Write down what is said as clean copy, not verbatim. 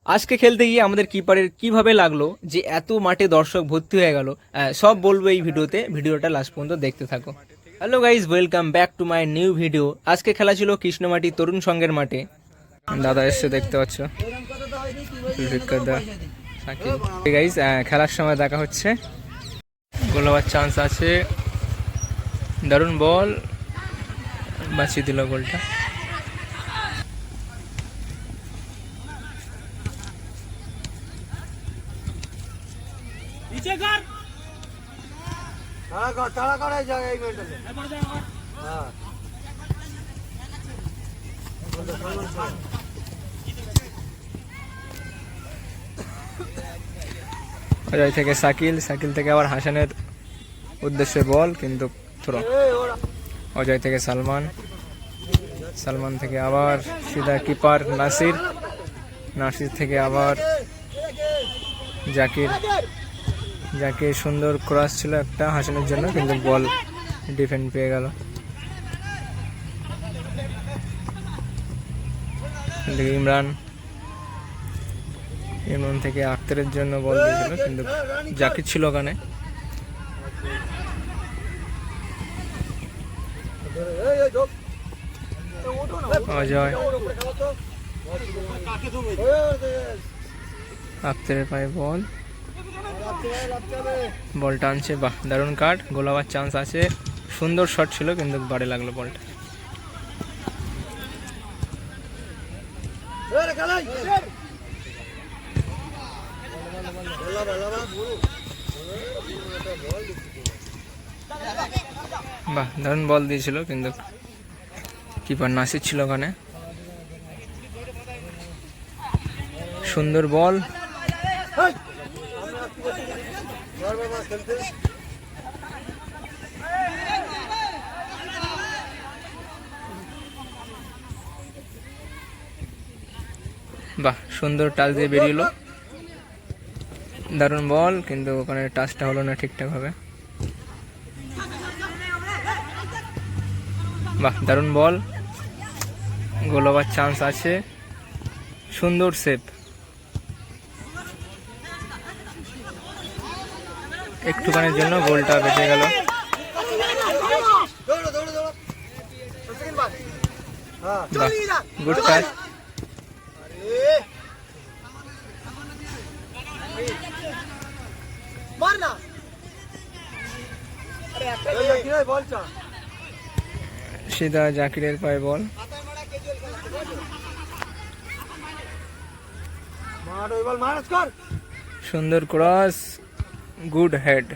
আজকে খেলতে গিয়ে আমাদের কিপারের কিভাবে লাগলো যে এত মাঠে দর্শক ভর্তি হয়ে গেল, সব বলবো এই ভিডিওতে। ভিডিওটা লাস্ট পর্যন্ত দেখতে থাকো। Hello guys, welcome back to my new video. আজকে খেলা ছিল কৃষ্ণমাটি তরুণ সংঘের মাঠে। দাদা এসে দেখতে পাচ্ছ, গাইজ খেলার সময় দেখা হচ্ছে। গোল হওয়ার চান্স আছে, দারুণ বল, বাঁচিয়ে দিল গোলটা। অজয় থেকে শাকিল, শাকিল থেকে আবার হাসানের উদ্দেশ্যে বল, কিন্তু থ্রো। অজয় থেকে সালমান, সালমান থেকে আবার সিধা কিপার নাসির, নাসির থেকে আবার জাকির। জাকির সুন্দর ক্রস ছিল একটা হাসানের জন্য, কিন্তু বল ডিফেন্ড পেয়ে গেল। ইমরান, ইমরান থেকে আক্তারের জন্য বল দিয়েছিল, কিন্তু জাকির ছিল ওখানে। অজয়, আক্তারের পায়ে বল, বল টানছে, বাহ দারুণ কাট। গোল হওয়ার চান্স আছে, সুন্দর শট ছিল কিন্তু বারে লাগলো বলটা। বাহ দারুণ বল দিয়েছিল, কিন্তু কিপার নাসির ছিল ওখানে। সুন্দর বল, বাহ সুন্দর টাচ দিয়ে বেরিয়ে এলো, দারুণ বল, কিন্তু ওখানে টাচটা হলো না ঠিকঠাক ভাবে। বাহ দারুণ বল, গোল হওয়ার চান্স আছে, সুন্দর সেভ। একটুখানির জন্য গোলটা বেঁচে গেল। Good touch. সিধা জাকিরের পায়ে বল, সুন্দর ক্রস, গুড হেড।